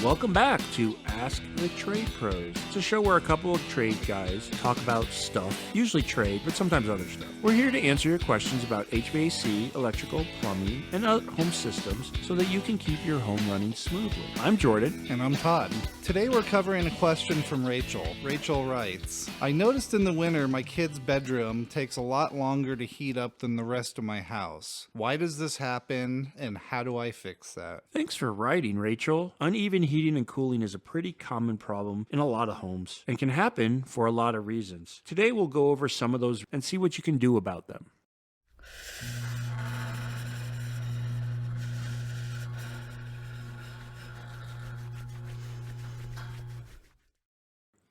Welcome back to Ask the Trade Pros. It's a show where a couple of trade guys talk about stuff, usually trade, but sometimes other stuff. We're here to answer your questions about HVAC, electrical, plumbing, and other home systems so that you can keep your home running smoothly. I'm Jordan. And I'm Todd. Today we're covering a question from Rachel. Rachel writes, I noticed in the winter my kid's bedroom takes a lot longer to heat up than the rest of my house. Why does this happen, and how do I fix that? Thanks for writing, Rachel. Uneven heating and cooling is a pretty common problem in a lot of homes and can happen for a lot of reasons. Today we'll go over some of those and see what you can do about them.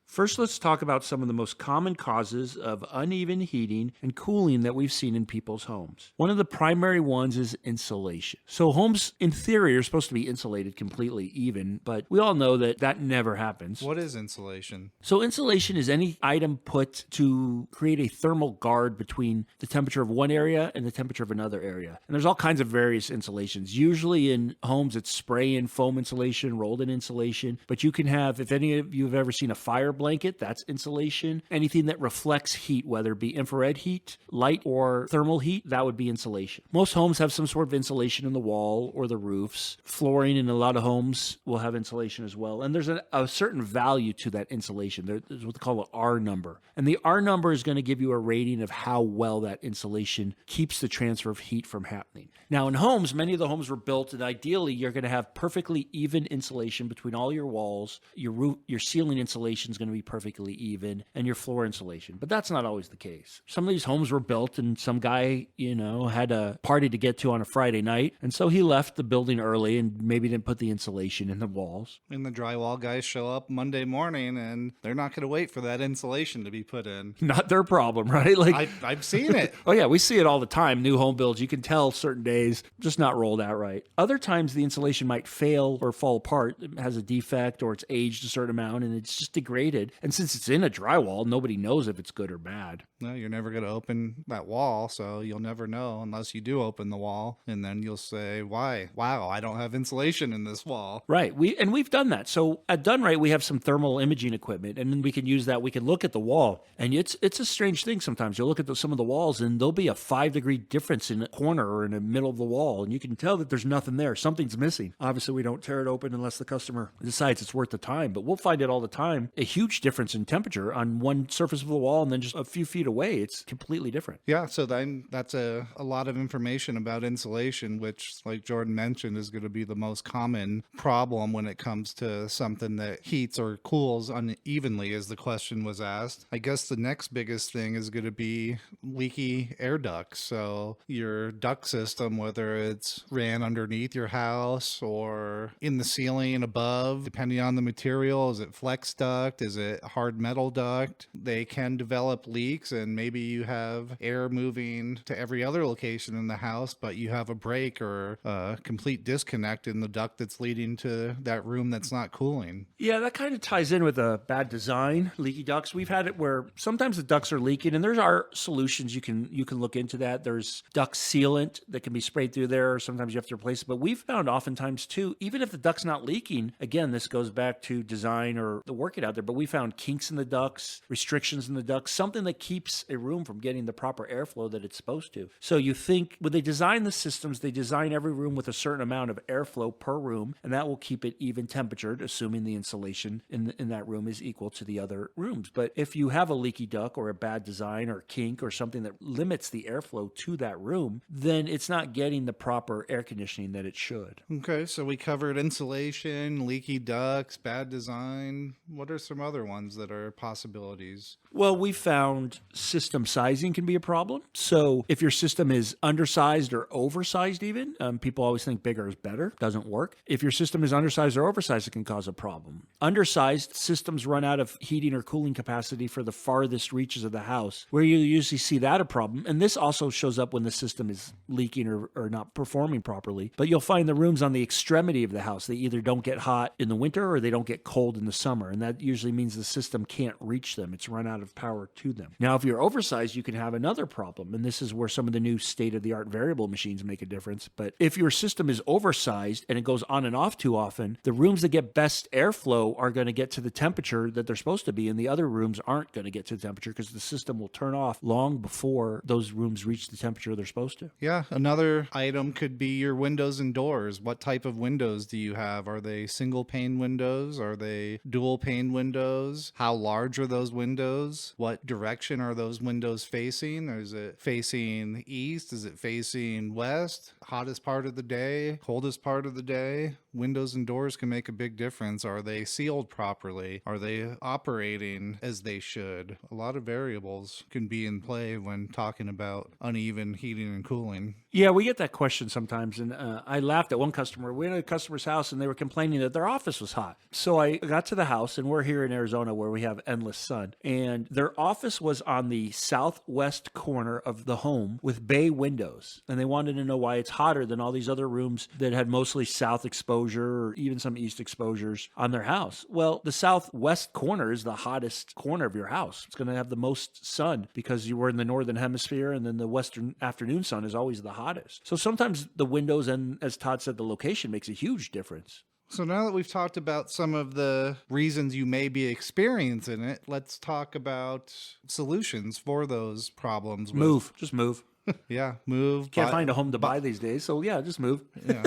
First, let's talk about some of the most common causes of uneven heating and cooling that we've seen in people's homes. One of the primary ones is insulation. So homes, in theory, are supposed to be insulated completely even, but we all know that that never happens. What is insulation? So insulation is any item put to create a thermal guard between the temperature of one area and the temperature of another area. And there's all kinds of various insulations. Usually in homes, it's spray-in foam insulation, rolled-in insulation, but you can have, if any of you have ever seen a fire blanket, that's insulation. Anything that reflects heat, whether it be infrared heat, light, or thermal heat, that would be insulation. Most homes have some sort of insulation in the wall or the roofs. Flooring in a lot of homes will have insulation as well. And there's a certain value to that insulation. There's what they call an R number. And the R number is going to give you a rating of how well that insulation keeps the transfer of heat from happening. Now, in homes, many of the homes were built, and ideally, you're going to have perfectly even insulation between all your walls. Your roof, your ceiling insulation is going to be perfectly even, and your floor insulation. But that's not always the case. Some of these homes were built and some guy, had a party to get to on a Friday night, and so he left the building early and maybe didn't put the insulation in the walls. And the drywall guys show up Monday morning and they're not going to wait for that insulation to be put in. Not their problem, right? I've seen it. Oh yeah, we see it all the time. New home builds, you can tell certain days just not rolled out right. Other times the insulation might fail or fall apart. It has a defect or it's aged a certain amount and it's just degraded. And since it's in a drywall, nobody knows if it's good or bad. No, you're never going to open that wall, so you'll never know unless you do open the wall. And then you'll say, why? Wow, I don't have insulation in this wall. Right. We've done that. So at Dunright, we have some thermal imaging equipment, and then we can use that. We can look at the wall, and it's a strange thing sometimes. You'll look at some of the walls, and there'll be a 5-degree difference in a corner or in the middle of the wall, and you can tell that there's nothing there. Something's missing. Obviously, we don't tear it open unless the customer decides it's worth the time, but we'll find it all the time. A huge difference in temperature on one surface of the wall, and then just a few feet away, it's completely different. Yeah, so then that's a lot of information about insulation, which, like Jordan mentioned, is going to be the most common problem when it comes to something that heats or cools unevenly, as the question was asked. I guess the next biggest thing is going to be leaky air ducts. So your duct system, whether it's ran underneath your house or in the ceiling above, depending on the material, is it flex duct? Is it hard metal duct? They can develop leaks, and maybe you have air moving to every other location in the house, but you have a break or a complete disconnect in the duct that's leading to that room that's not cooling. Yeah, that kind of ties in with a bad design, leaky ducts. We've had it where sometimes the ducts are leaking, and there's our solutions. You can look into that. There's duct sealant that can be sprayed through there, or sometimes you have to replace it. But we've found oftentimes too, even if the duct's not leaking, again, this goes back to design or the work it out there, but we found kinks in the ducts, restrictions in the ducts, something that keeps a room from getting the proper airflow that it's supposed to. So you think when they design the systems, they design every room with a certain amount of airflow per room, and that will keep it even temperatured, assuming the insulation in that room is equal to the other rooms. But if you have a leaky duct or a bad design or kink or something that limits the airflow to that room, then it's not getting the proper air conditioning that it should. Okay, so we covered insulation, leaky ducts, bad design. What are some other ones that are possibilities? Well, we found system sizing can be a problem. So if your system is undersized or oversized even, people always think bigger is better. Doesn't work. If your system is undersized or oversized, it can cause a problem. Undersized systems run out of heating or cooling capacity for the farthest reaches of the house, where you usually see that a problem. And this also shows up when the system is leaking or not performing properly. But you'll find the rooms on the extremity of the house, they either don't get hot in the winter or they don't get cold in the summer. And that usually means the system can't reach them. It's run out amount of power to them. Now, if you're oversized, you can have another problem. And this is where some of the new state-of-the-art variable machines make a difference. But if your system is oversized and it goes on and off too often, the rooms that get best airflow are going to get to the temperature that they're supposed to be, and the other rooms aren't going to get to the temperature because the system will turn off long before those rooms reach the temperature they're supposed to. Yeah, another item could be your windows and doors. What type of windows do you have? Are they single pane windows? Are they dual pane windows? How large are those windows? What direction are those windows facing? Is it facing east? Is it facing west? Hottest part of the day? Coldest part of the day? Windows and doors can make a big difference. Are they sealed properly? Are they operating as they should? A lot of variables can be in play when talking about uneven heating and cooling. Yeah, we get that question sometimes. And I laughed at one customer. We went to a customer's house and they were complaining that their office was hot. So I got to the house, and we're here in Arizona where we have endless sun. And their office was on the southwest corner of the home with bay windows. And they wanted to know why it's hotter than all these other rooms that had mostly south exposure or even some east exposures on their house. Well, the southwest corner is the hottest corner of your house. It's going to have the most sun because you were in the northern hemisphere, and then the western afternoon sun is always the hottest. So sometimes the windows and, as Todd said, the location makes a huge difference. So now that we've talked about some of the reasons you may be experiencing it, let's talk about solutions for those problems. Move. Just move. Yeah, move. Can't find a home to buy these days, so yeah, just move. Yeah.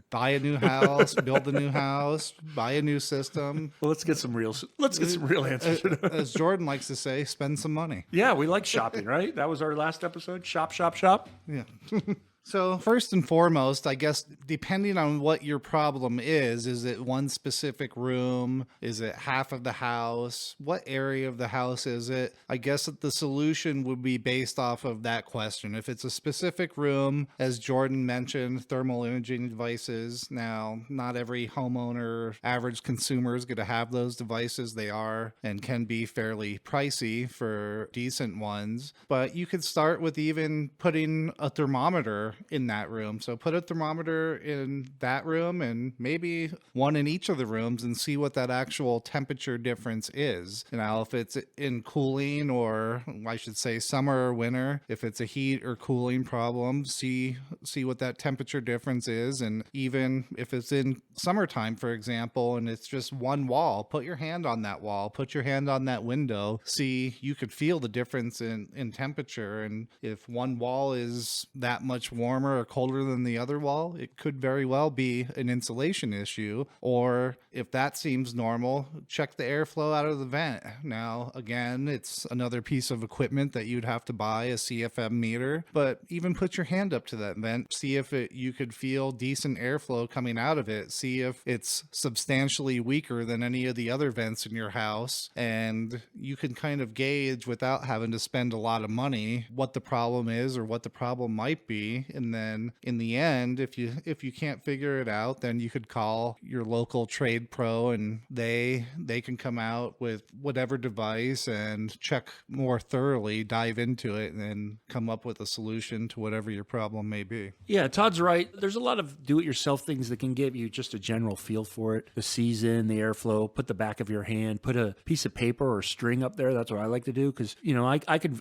Buy a new house, build a new house, buy a new system. Well, let's get some real answers. As Jordan likes to say, spend some money. Yeah, we like shopping, right? That was our last episode. Shop, shop, shop. Yeah. So first and foremost, I guess, depending on what your problem is it one specific room? Is it half of the house? What area of the house is it? I guess that the solution would be based off of that question. If it's a specific room, as Jordan mentioned, thermal imaging devices. Now, not every homeowner, average consumer is going to have those devices. They are and can be fairly pricey for decent ones. But you could start with even putting a thermometer in that room. So put a thermometer in that room and maybe one in each of the rooms and see what that actual temperature difference is. Now, if it's in cooling, or I should say summer or winter, if it's a heat or cooling problem, see what that temperature difference is. And even if it's in summertime, for example, and it's just one wall, put your hand on that wall, put your hand on that window, see, you could feel the difference in temperature. And if one wall is that much warmer or colder than the other wall, it could very well be an insulation issue. Or if that seems normal, check the airflow out of the vent. Now, again, it's another piece of equipment that you'd have to buy, a CFM meter, but even put your hand up to that vent, see if you could feel decent airflow coming out of it, see if it's substantially weaker than any of the other vents in your house, and you can kind of gauge without having to spend a lot of money what the problem is or what the problem might be. And then in the end, if you can't figure it out, then you could call your local trade pro, and they can come out with whatever device and check more thoroughly, dive into it, and then come up with a solution to whatever your problem may be. Yeah, Todd's right. There's a lot of do-it-yourself things that can give you just a general feel for it. The season, the airflow, put the back of your hand, put a piece of paper or string up there. That's what I like to do because,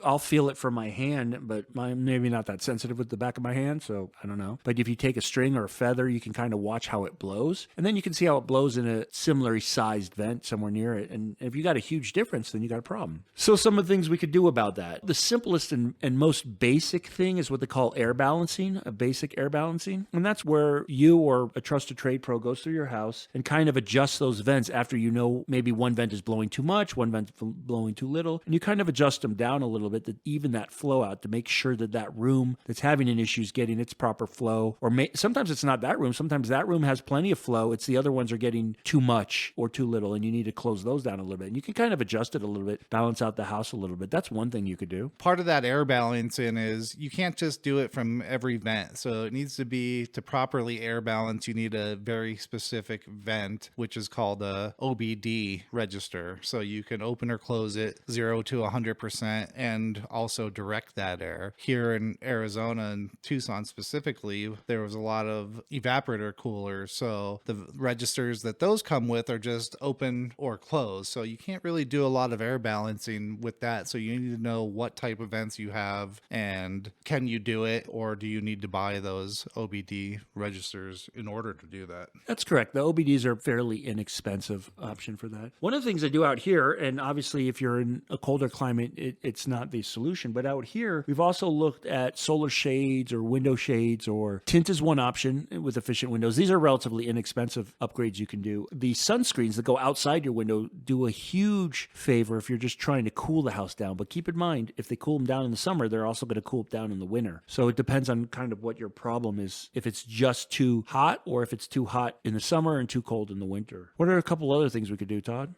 I'll feel it from my hand, but I'm maybe not that sensitive with the back of my hand, so I don't know. But if you take a string or a feather, you can kind of watch how it blows, and then you can see how it blows in a similarly sized vent somewhere near it. And if you got a huge difference, then you got a problem. So some of the things we could do about that. The simplest and most basic thing is what they call air balancing, a basic air balancing. And that's where you or a trusted trade pro goes through your house and kind of adjusts those vents after you know maybe one vent is blowing too much, one vent blowing too little, and you kind of adjust them down a little bit to even that flow out to make sure that that room that's having an issue is getting its proper flow. Or sometimes it's not that room. Sometimes that room has plenty of flow. It's the other ones are getting too much or too little, and you need to close those down a little bit. And you can kind of adjust it a little bit, balance out the house a little bit. That's one thing you could do. Part of that air balancing is you can't just do it from every vent. So it needs to be, to properly air balance, you need a very specific vent, which is called a OBD register. So you can open or close it 0 to 100% and also direct that air. Here in Arizona in Tucson specifically, there was a lot of evaporator coolers. So the registers that those come with are just open or closed. So you can't really do a lot of air balancing with that. So you need to know what type of vents you have and can you do it, or do you need to buy those OBD registers in order to do that? That's correct. The OBDs are a fairly inexpensive option for that. One of the things I do out here, and obviously if you're in a colder climate, it's not the solution, but out here, we've also looked at solar shades or window shades, or tint is one option with efficient windows. These are relatively inexpensive upgrades you can do. The sunscreens that go outside your window do a huge favor if you're just trying to cool the house down. But keep in mind, if they cool them down in the summer, they're also going to cool it down in the winter. So it depends on kind of what your problem is, if it's just too hot or if it's too hot in the summer and too cold in the winter. What are a couple other things we could do, Todd?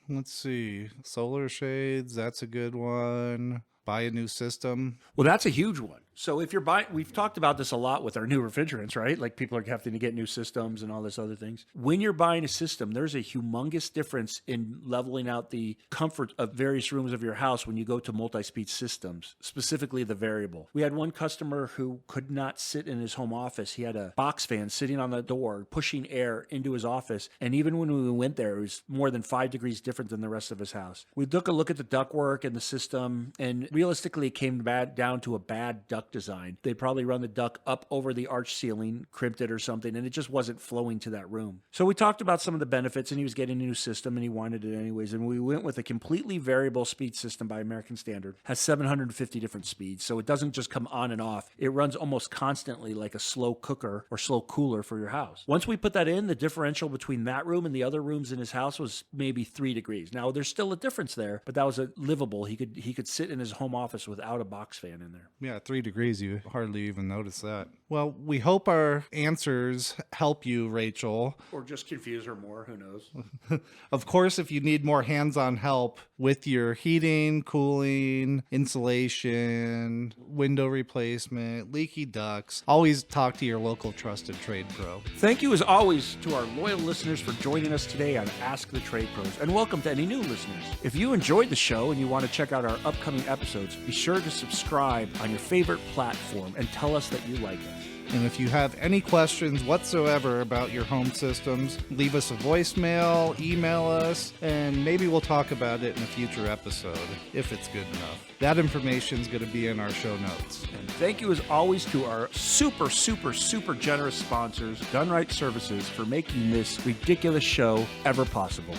Let's see. Solar shades, that's a good one. Buy a new system. Well, that's a huge one. So if you're buying, we've talked about this a lot with our new refrigerants, right? Like people are having to get new systems and all this other things. When you're buying a system, there's a humongous difference in leveling out the comfort of various rooms of your house when you go to multi-speed systems, specifically the variable. We had one customer who could not sit in his home office. He had a box fan sitting on the door, pushing air into his office. And even when we went there, it was more than 5 degrees different than the rest of his house. We took a look at the ductwork and the system, and realistically, it came down to a bad duct design. They'd probably run the duct up over the arch ceiling, crimped it or something, and it just wasn't flowing to that room. So we talked about some of the benefits, and he was getting a new system and he wanted it anyways. And we went with a completely variable speed system by American Standard. Has 750 different speeds. So it doesn't just come on and off. It runs almost constantly like a slow cooker or slow cooler for your house. Once we put that in, the differential between that room and the other rooms in his house was maybe 3 degrees. Now there's still a difference there, but that was livable. He could sit in his home office without a box fan in there. Yeah, 3 degrees, you hardly even notice that. Well, we hope our answers help you, Rachel. Or just confuse her more, who knows? Of course, if you need more hands-on help with your heating, cooling, insulation, window replacement, leaky ducts, always talk to your local trusted trade pro. Thank you as always to our loyal listeners for joining us today on Ask the Trade Pros, and welcome to any new listeners. If you enjoyed the show and you want to check out our upcoming episodes, be sure to subscribe on your favorite platform and tell us that you like us. And if you have any questions whatsoever about your home systems, leave us a voicemail, email us, and maybe we'll talk about it in a future episode, if it's good enough. That information is going to be in our show notes. And thank you as always to our super generous sponsors, Gunright Services, for making this ridiculous show ever possible.